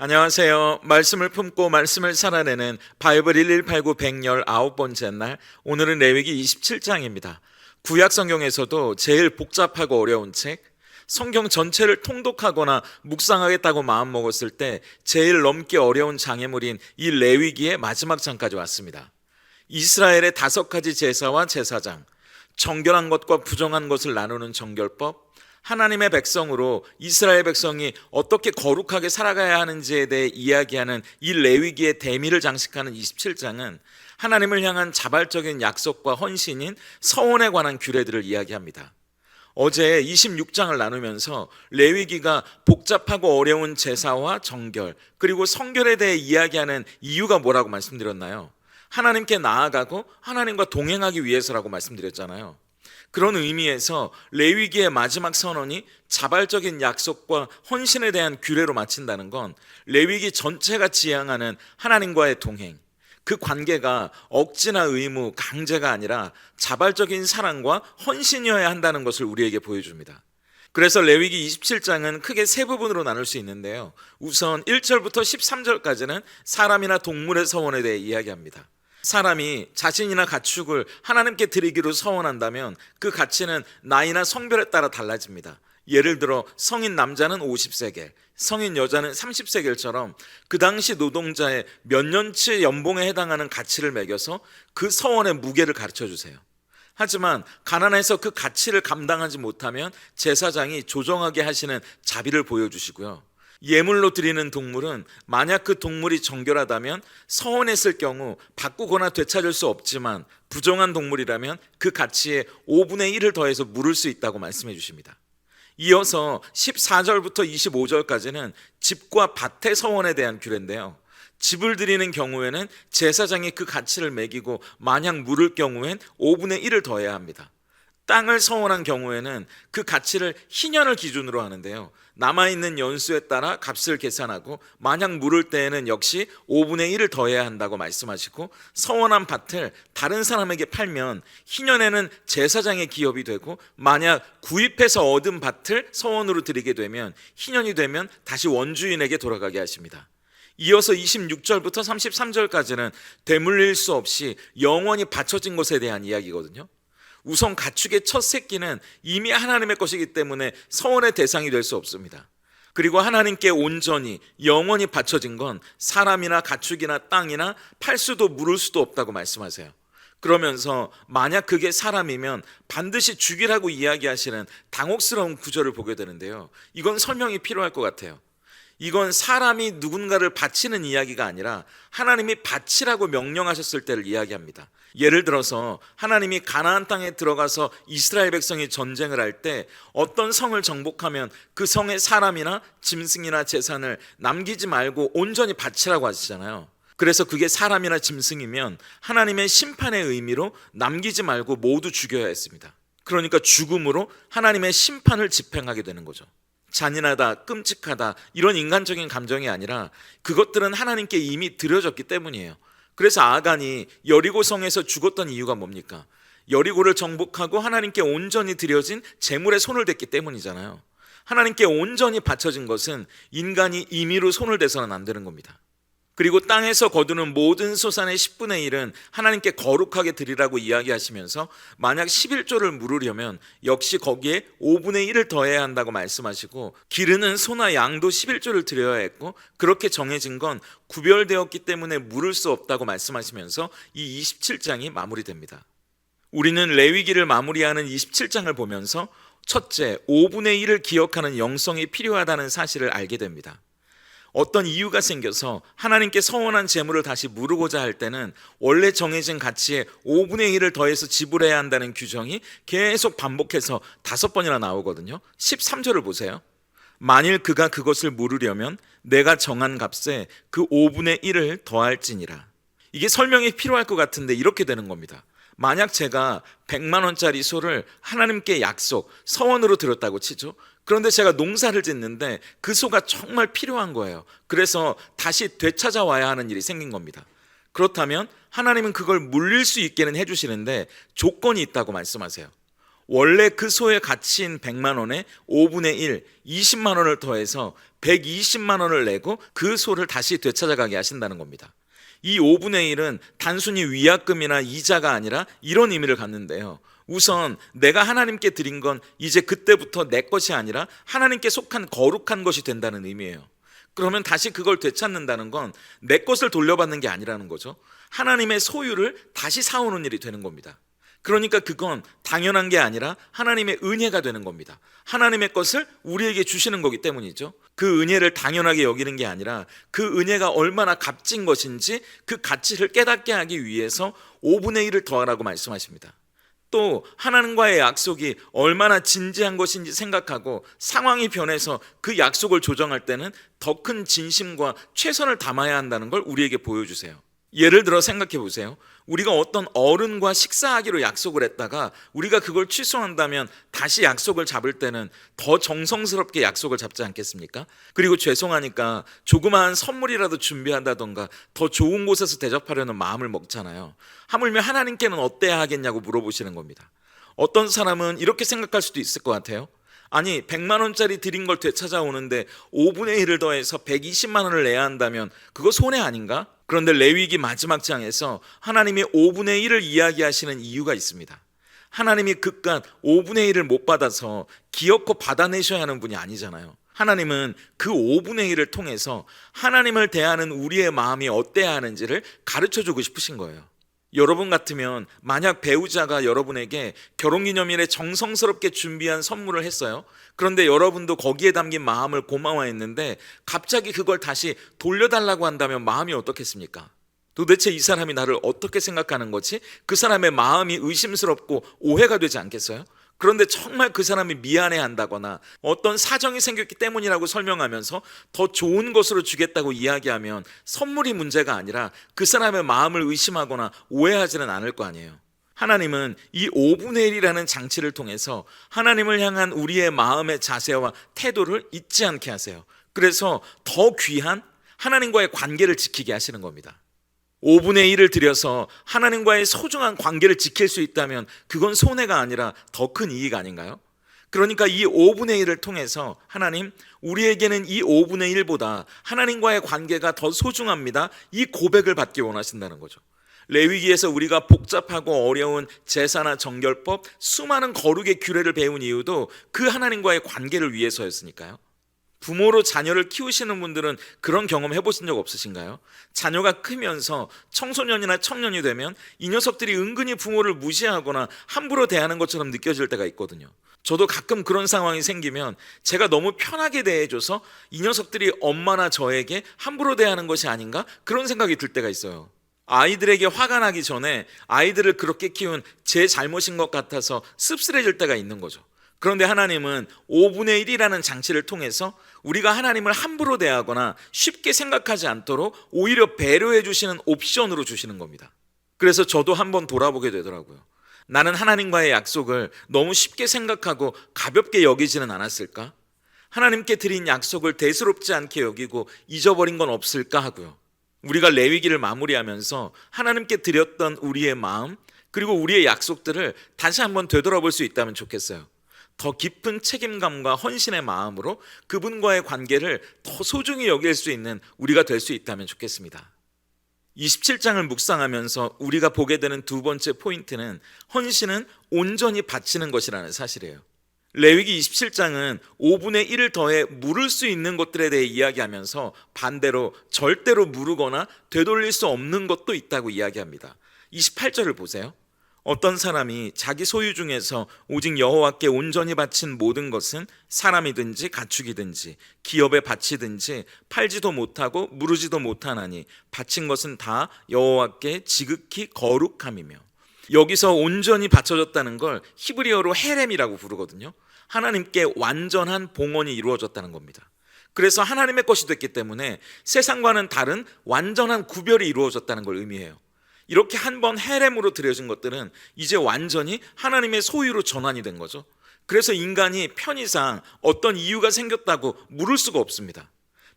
안녕하세요. 말씀을 품고 말씀을 살아내는 바이블 1189 119번째 날, 오늘은 레위기 27장입니다. 구약 성경에서도 제일 복잡하고 어려운 책, 성경 전체를 통독하거나 묵상하겠다고 마음먹었을 때 제일 넘기 어려운 장애물인 이 레위기의 마지막 장까지 왔습니다. 이스라엘의 5가지 제사와 제사장, 정결한 것과 부정한 것을 나누는 정결법, 하나님의 백성으로 이스라엘 백성이 어떻게 거룩하게 살아가야 하는지에 대해 이야기하는 이 레위기의 대미를 장식하는 27장은 하나님을 향한 자발적인 약속과 헌신인 서원에 관한 규례들을 이야기합니다. 어제 26장을 나누면서 레위기가 복잡하고 어려운 제사와 정결, 그리고 성결에 대해 이야기하는 이유가 뭐라고 말씀드렸나요? 하나님께 나아가고 하나님과 동행하기 위해서라고 말씀드렸잖아요. 그런 의미에서 레위기의 마지막 선언이 자발적인 약속과 헌신에 대한 규례로 마친다는 건 레위기 전체가 지향하는 하나님과의 동행, 그 관계가 억지나 의무, 강제가 아니라 자발적인 사랑과 헌신이어야 한다는 것을 우리에게 보여줍니다. 그래서 레위기 27장은 크게 세 부분으로 나눌 수 있는데요. 우선 1절부터 13절까지는 사람이나 동물의 서원에 대해 이야기합니다. 사람이 자신이나 가축을 하나님께 드리기로 서원한다면 그 가치는 나이나 성별에 따라 달라집니다. 예를 들어 성인 남자는 50세겔, 성인 여자는 30세겔처럼 그 당시 노동자의 몇 년치 연봉에 해당하는 가치를 매겨서 그 서원의 무게를 가르쳐 주세요. 하지만 가난해서 그 가치를 감당하지 못하면 제사장이 조정하게 하시는 자비를 보여주시고요. 예물로 드리는 동물은 만약 그 동물이 정결하다면 서원했을 경우 바꾸거나 되찾을 수 없지만, 부정한 동물이라면 그 가치에 5분의 1을 더해서 물을 수 있다고 말씀해 주십니다. 이어서 14절부터 25절까지는 집과 밭의 서원에 대한 규례인데요. 집을 드리는 경우에는 제사장이 그 가치를 매기고 만약 물을 경우엔 5분의 1을 더해야 합니다. 땅을 서원한 경우에는 그 가치를 희년을 기준으로 하는데요. 남아있는 연수에 따라 값을 계산하고 만약 물을 때에는 역시 5분의 1을 더해야 한다고 말씀하시고, 서원한 밭을 다른 사람에게 팔면 희년에는 제사장의 기업이 되고, 만약 구입해서 얻은 밭을 서원으로 드리게 되면 희년이 되면 다시 원주인에게 돌아가게 하십니다. 이어서 26절부터 33절까지는 되물릴 수 없이 영원히 바쳐진 것에 대한 이야기거든요. 우선 가축의 첫 새끼는 이미 하나님의 것이기 때문에 서원의 대상이 될 수 없습니다. 그리고 하나님께 온전히 영원히 바쳐진 건 사람이나 가축이나 땅이나 팔 수도 물을 수도 없다고 말씀하세요. 그러면서 만약 그게 사람이면 반드시 죽이라고 이야기하시는 당혹스러운 구절을 보게 되는데요. 이건 설명이 필요할 것 같아요. 이건 사람이 누군가를 바치는 이야기가 아니라 하나님이 바치라고 명령하셨을 때를 이야기합니다. 예를 들어서 하나님이 가나안 땅에 들어가서 이스라엘 백성이 전쟁을 할 때 어떤 성을 정복하면 그 성의 사람이나 짐승이나 재산을 남기지 말고 온전히 바치라고 하시잖아요. 그래서 그게 사람이나 짐승이면 하나님의 심판의 의미로 남기지 말고 모두 죽여야 했습니다. 그러니까 죽음으로 하나님의 심판을 집행하게 되는 거죠. 잔인하다, 끔찍하다, 이런 인간적인 감정이 아니라 그것들은 하나님께 이미 드려졌기 때문이에요. 그래서 아간이 여리고 성에서 죽었던 이유가 뭡니까? 여리고를 정복하고 하나님께 온전히 드려진 제물에 손을 댔기 때문이잖아요. 하나님께 온전히 바쳐진 것은 인간이 임의로 손을 대서는 안 되는 겁니다. 그리고 땅에서 거두는 모든 소산의 10분의 1은 하나님께 거룩하게 드리라고 이야기하시면서 만약 11조를 물으려면 역시 거기에 5분의 1을 더해야 한다고 말씀하시고, 기르는 소나 양도 11조를 드려야 했고, 그렇게 정해진 건 구별되었기 때문에 물을 수 없다고 말씀하시면서 이 27장이 마무리됩니다. 우리는 레위기를 마무리하는 27장을 보면서 첫째, 5분의 1을 기억하는 영성이 필요하다는 사실을 알게 됩니다. 어떤 이유가 생겨서 하나님께 서원한 재물을 다시 물으고자 할 때는 원래 정해진 가치에 5분의 1을 더해서 지불해야 한다는 규정이 계속 반복해서 5번이나 나오거든요. 13절을 보세요. 만일 그가 그것을 물으려면 내가 정한 값에 그 5분의 1을 더할지니라. 이게 설명이 필요할 것 같은데 이렇게 되는 겁니다. 만약 제가 100만 원짜리 소를 하나님께 약속, 서원으로 드렸다고 치죠. 그런데 제가 농사를 짓는데 그 소가 정말 필요한 거예요. 그래서 다시 되찾아와야 하는 일이 생긴 겁니다. 그렇다면 하나님은 그걸 물릴 수 있게는 해주시는데 조건이 있다고 말씀하세요. 원래 그 소의 가치인 100만 원에 5분의 1, 20만 원을 더해서 120만 원을 내고 그 소를 다시 되찾아가게 하신다는 겁니다. 이 5분의 1은 단순히 위약금이나 이자가 아니라 이런 의미를 갖는데요. 우선 내가 하나님께 드린 건 이제 그때부터 내 것이 아니라 하나님께 속한 거룩한 것이 된다는 의미예요. 그러면 다시 그걸 되찾는다는 건 내 것을 돌려받는 게 아니라는 거죠. 하나님의 소유를 다시 사오는 일이 되는 겁니다. 그러니까 그건 당연한 게 아니라 하나님의 은혜가 되는 겁니다. 하나님의 것을 우리에게 주시는 거기 때문이죠. 그 은혜를 당연하게 여기는 게 아니라 그 은혜가 얼마나 값진 것인지 그 가치를 깨닫게 하기 위해서 5분의 1을 더하라고 말씀하십니다. 또 하나님과의 약속이 얼마나 진지한 것인지 생각하고 상황이 변해서 그 약속을 조정할 때는 더 큰 진심과 최선을 담아야 한다는 걸 우리에게 보여주세요. 예를 들어 생각해 보세요. 우리가 어떤 어른과 식사하기로 약속을 했다가 우리가 그걸 취소한다면 다시 약속을 잡을 때는 더 정성스럽게 약속을 잡지 않겠습니까? 그리고 죄송하니까 조그마한 선물이라도 준비한다던가 더 좋은 곳에서 대접하려는 마음을 먹잖아요. 하물며 하나님께는 어때야 하겠냐고 물어보시는 겁니다. 어떤 사람은 이렇게 생각할 수도 있을 것 같아요. 아니 100만 원짜리 드린 걸 되찾아오는데 5분의 1을 더해서 120만 원을 내야 한다면 그거 손해 아닌가? 그런데 레위기 마지막 장에서 하나님이 5분의 1을 이야기하시는 이유가 있습니다. 하나님이 그깟 5분의 1을 못 받아서 기어코 받아내셔야 하는 분이 아니잖아요. 하나님은 그 5분의 1을 통해서 하나님을 대하는 우리의 마음이 어때야 하는지를 가르쳐주고 싶으신 거예요. 여러분 같으면 만약 배우자가 여러분에게 결혼기념일에 정성스럽게 준비한 선물을 했어요. 그런데 여러분도 거기에 담긴 마음을 고마워했는데 갑자기 그걸 다시 돌려달라고 한다면 마음이 어떻겠습니까? 도대체 이 사람이 나를 어떻게 생각하는 거지? 그 사람의 마음이 의심스럽고 오해가 되지 않겠어요? 그런데 정말 그 사람이 미안해한다거나 어떤 사정이 생겼기 때문이라고 설명하면서 더 좋은 것으로 주겠다고 이야기하면 선물이 문제가 아니라 그 사람의 마음을 의심하거나 오해하지는 않을 거 아니에요. 하나님은 이 5분의 1이라는 장치를 통해서 하나님을 향한 우리의 마음의 자세와 태도를 잊지 않게 하세요. 그래서 더 귀한 하나님과의 관계를 지키게 하시는 겁니다. 5분의 1을 들여서 하나님과의 소중한 관계를 지킬 수 있다면 그건 손해가 아니라 더 큰 이익 아닌가요? 그러니까 이 5분의 1을 통해서 하나님, 우리에게는 이 5분의 1보다 하나님과의 관계가 더 소중합니다. 이 고백을 받기 원하신다는 거죠. 레위기에서 우리가 복잡하고 어려운 제사나 정결법, 수많은 거룩의 규례를 배운 이유도 그 하나님과의 관계를 위해서였으니까요. 부모로 자녀를 키우시는 분들은 그런 경험 해보신 적 없으신가요? 자녀가 크면서 청소년이나 청년이 되면 이 녀석들이 은근히 부모를 무시하거나 함부로 대하는 것처럼 느껴질 때가 있거든요. 저도 가끔 그런 상황이 생기면 제가 너무 편하게 대해줘서 이 녀석들이 엄마나 저에게 함부로 대하는 것이 아닌가? 그런 생각이 들 때가 있어요. 아이들에게 화가 나기 전에 아이들을 그렇게 키운 제 잘못인 것 같아서 씁쓸해질 때가 있는 거죠. 그런데 하나님은 5분의 1이라는 장치를 통해서 우리가 하나님을 함부로 대하거나 쉽게 생각하지 않도록 오히려 배려해 주시는 옵션으로 주시는 겁니다. 그래서 저도 한번 돌아보게 되더라고요. 나는 하나님과의 약속을 너무 쉽게 생각하고 가볍게 여기지는 않았을까? 하나님께 드린 약속을 대수롭지 않게 여기고 잊어버린 건 없을까 하고요. 우리가 레위기를 마무리하면서 하나님께 드렸던 우리의 마음 그리고 우리의 약속들을 다시 한번 되돌아볼 수 있다면 좋겠어요. 더 깊은 책임감과 헌신의 마음으로 그분과의 관계를 더 소중히 여길 수 있는 우리가 될 수 있다면 좋겠습니다. 27장을 묵상하면서 우리가 보게 되는 두 번째 포인트는 헌신은 온전히 바치는 것이라는 사실이에요. 레위기 27장은 5분의 1을 더해 물을 수 있는 것들에 대해 이야기하면서 반대로 절대로 무르거나 되돌릴 수 없는 것도 있다고 이야기합니다. 28절을 보세요. 어떤 사람이 자기 소유 중에서 오직 여호와께 온전히 바친 모든 것은 사람이든지 가축이든지 기업에 바치든지 팔지도 못하고 무르지도 못하나니 바친 것은 다 여호와께 지극히 거룩함이며, 여기서 온전히 바쳐졌다는 걸 히브리어로 헤렘이라고 부르거든요. 하나님께 완전한 봉헌이 이루어졌다는 겁니다. 그래서 하나님의 것이 됐기 때문에 세상과는 다른 완전한 구별이 이루어졌다는 걸 의미해요. 이렇게 한번 헤렘으로 드려진 것들은 이제 완전히 하나님의 소유로 전환이 된 거죠. 그래서 인간이 편의상 어떤 이유가 생겼다고 물을 수가 없습니다.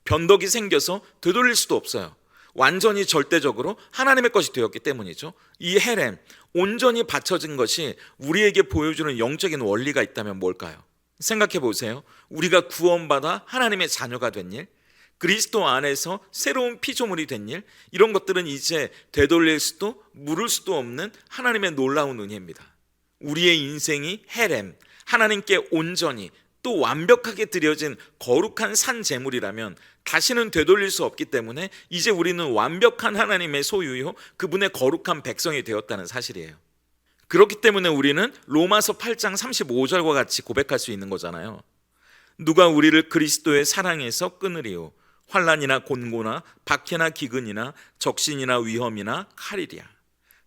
변덕이 생겨서 되돌릴 수도 없어요. 완전히 절대적으로 하나님의 것이 되었기 때문이죠. 이 헬렘, 온전히 바쳐진 것이 우리에게 보여주는 영적인 원리가 있다면 뭘까요? 생각해 보세요. 우리가 구원받아 하나님의 자녀가 된 일, 그리스도 안에서 새로운 피조물이 된 일, 이런 것들은 이제 되돌릴 수도 물을 수도 없는 하나님의 놀라운 은혜입니다. 우리의 인생이 헬렘, 하나님께 온전히 또 완벽하게 드려진 거룩한 산 제물이라면 다시는 되돌릴 수 없기 때문에 이제 우리는 완벽한 하나님의 소유요, 그분의 거룩한 백성이 되었다는 사실이에요. 그렇기 때문에 우리는 로마서 8장 35절과 같이 고백할 수 있는 거잖아요. 누가 우리를 그리스도의 사랑에서 끊으리요? 환난이나 곤고나 박해나 기근이나 적신이나 위험이나 칼이랴.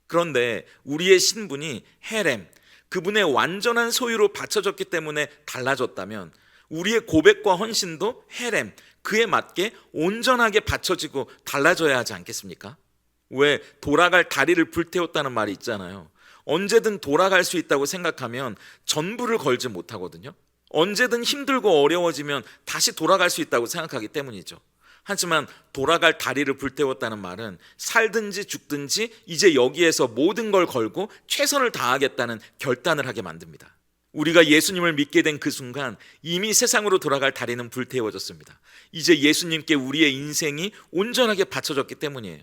그런데 우리의 신분이 헬렘, 그분의 완전한 소유로 바쳐졌기 때문에 달라졌다면 우리의 고백과 헌신도 헬렘, 그에 맞게 온전하게 바쳐지고 달라져야 하지 않겠습니까? 왜 돌아갈 다리를 불태웠다는 말이 있잖아요. 언제든 돌아갈 수 있다고 생각하면 전부를 걸지 못하거든요. 언제든 힘들고 어려워지면 다시 돌아갈 수 있다고 생각하기 때문이죠. 하지만 돌아갈 다리를 불태웠다는 말은 살든지 죽든지 이제 여기에서 모든 걸 걸고 최선을 다하겠다는 결단을 하게 만듭니다. 우리가 예수님을 믿게 된 그 순간 이미 세상으로 돌아갈 다리는 불태워졌습니다. 이제 예수님께 우리의 인생이 온전하게 바쳐졌기 때문이에요.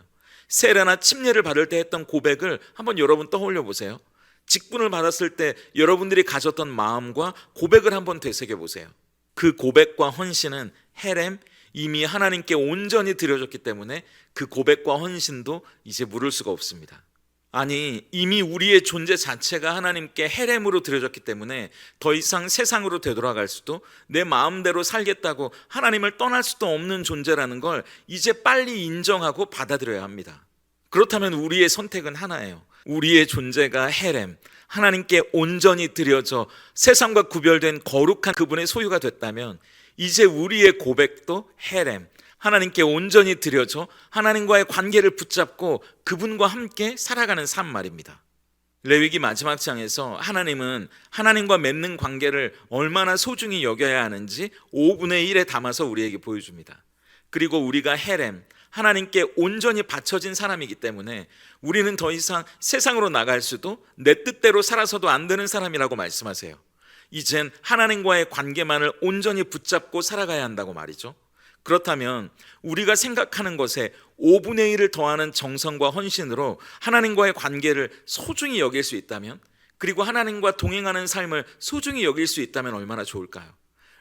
세례나 침례를 받을 때 했던 고백을 한번 여러분 떠올려 보세요. 직분을 받았을 때 여러분들이 가졌던 마음과 고백을 한번 되새겨 보세요. 그 고백과 헌신은 헬렘, 이미 하나님께 온전히 드려졌기 때문에 그 고백과 헌신도 이제 물을 수가 없습니다. 아니, 이미 우리의 존재 자체가 하나님께 헬렘으로 드려졌기 때문에 더 이상 세상으로 되돌아갈 수도, 내 마음대로 살겠다고 하나님을 떠날 수도 없는 존재라는 걸 이제 빨리 인정하고 받아들여야 합니다. 그렇다면 우리의 선택은 하나예요. 우리의 존재가 헬렘, 하나님께 온전히 드려져 세상과 구별된 거룩한 그분의 소유가 됐다면 이제 우리의 고백도 헬렘, 하나님께 온전히 드려져 하나님과의 관계를 붙잡고 그분과 함께 살아가는 삶 말입니다. 레위기 마지막 장에서 하나님은 하나님과 맺는 관계를 얼마나 소중히 여겨야 하는지 5분의 1에 담아서 우리에게 보여줍니다. 그리고 우리가 헬렘, 하나님께 온전히 바쳐진 사람이기 때문에 우리는 더 이상 세상으로 나갈 수도 내 뜻대로 살아서도 안 되는 사람이라고 말씀하세요. 이젠 하나님과의 관계만을 온전히 붙잡고 살아가야 한다고 말이죠. 그렇다면 우리가 생각하는 것에 5분의 1을 더하는 정성과 헌신으로 하나님과의 관계를 소중히 여길 수 있다면, 그리고 하나님과 동행하는 삶을 소중히 여길 수 있다면 얼마나 좋을까요?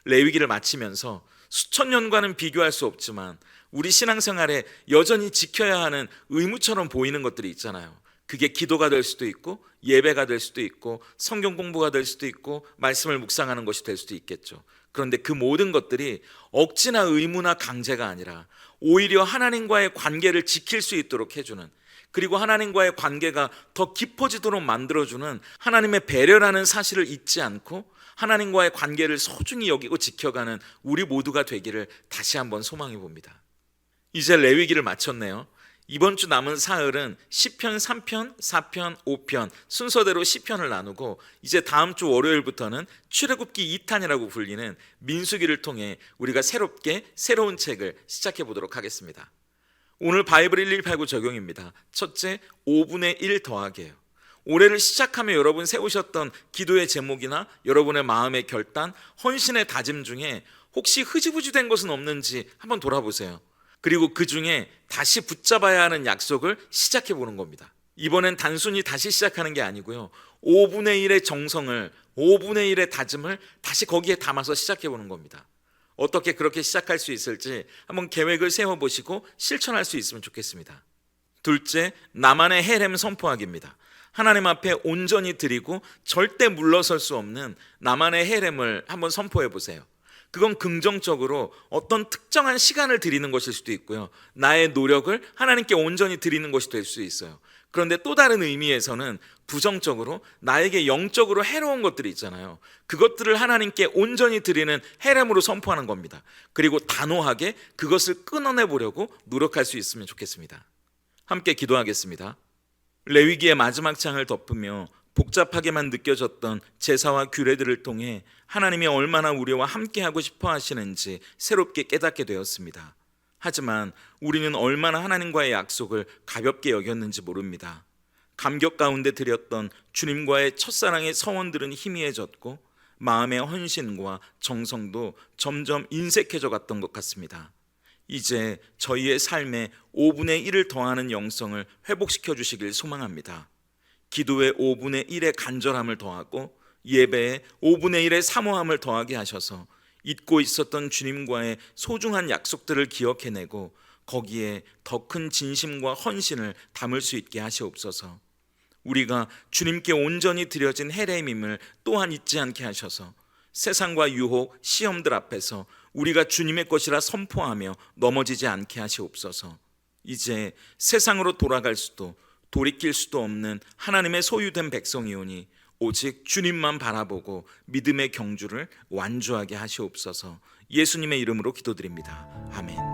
레위기를 마치면서 수천 년과는 비교할 수 없지만 우리 신앙생활에 여전히 지켜야 하는 의무처럼 보이는 것들이 있잖아요. 그게 기도가 될 수도 있고 예배가 될 수도 있고 성경 공부가 될 수도 있고 말씀을 묵상하는 것이 될 수도 있겠죠. 그런데 그 모든 것들이 억지나 의무나 강제가 아니라 오히려 하나님과의 관계를 지킬 수 있도록 해주는, 그리고 하나님과의 관계가 더 깊어지도록 만들어주는 하나님의 배려라는 사실을 잊지 않고 하나님과의 관계를 소중히 여기고 지켜가는 우리 모두가 되기를 다시 한번 소망해 봅니다. 이제 레위기를 마쳤네요. 이번 주 남은 사흘은 시편 3편, 4편, 5편 순서대로 시편을 나누고 이제 다음 주 월요일부터는 출애굽기 2탄이라고 불리는 민수기를 통해 우리가 새롭게 새로운 책을 시작해 보도록 하겠습니다. 오늘 바이블 1189 적용입니다. 첫째, 5분의 1 더하기예요. 올해를 시작하며 여러분 세우셨던 기도의 제목이나 여러분의 마음의 결단, 헌신의 다짐 중에 혹시 흐지부지 된 것은 없는지 한번 돌아보세요. 그리고 그 중에 다시 붙잡아야 하는 약속을 시작해 보는 겁니다. 이번엔 단순히 다시 시작하는 게 아니고요, 5분의 1의 정성을, 5분의 1의 다짐을 다시 거기에 담아서 시작해 보는 겁니다. 어떻게 그렇게 시작할 수 있을지 한번 계획을 세워보시고 실천할 수 있으면 좋겠습니다. 둘째, 나만의 헬렘 선포하기입니다. 하나님 앞에 온전히 드리고 절대 물러설 수 없는 나만의 헬렘을 한번 선포해 보세요. 그건 긍정적으로 어떤 특정한 시간을 드리는 것일 수도 있고요, 나의 노력을 하나님께 온전히 드리는 것이 될 수 있어요. 그런데 또 다른 의미에서는 부정적으로 나에게 영적으로 해로운 것들이 있잖아요. 그것들을 하나님께 온전히 드리는 헬렘으로 선포하는 겁니다. 그리고 단호하게 그것을 끊어내 보려고 노력할 수 있으면 좋겠습니다. 함께 기도하겠습니다. 레위기의 마지막 장을 덮으며 복잡하게만 느껴졌던 제사와 규례들을 통해 하나님이 얼마나 우리와 함께하고 싶어 하시는지 새롭게 깨닫게 되었습니다. 하지만 우리는 얼마나 하나님과의 약속을 가볍게 여겼는지 모릅니다. 감격 가운데 드렸던 주님과의 첫사랑의 서원들은 희미해졌고 마음의 헌신과 정성도 점점 인색해져 갔던 것 같습니다. 이제 저희의 삶에 5분의 1을 더하는 영성을 회복시켜 주시길 소망합니다. 기도의 5분의 1의 간절함을 더하고 예배에 5분의 1의 사모함을 더하게 하셔서 잊고 있었던 주님과의 소중한 약속들을 기억해내고 거기에 더 큰 진심과 헌신을 담을 수 있게 하시옵소서. 우리가 주님께 온전히 드려진 헤레임임을 또한 잊지 않게 하셔서 세상과 유혹, 시험들 앞에서 우리가 주님의 것이라 선포하며 넘어지지 않게 하시옵소서. 이제 세상으로 돌아갈 수도 돌이킬 수도 없는 하나님의 소유된 백성이오니 오직 주님만 바라보고 믿음의 경주를 완주하게 하시옵소서. 예수님의 이름으로 기도드립니다. 아멘.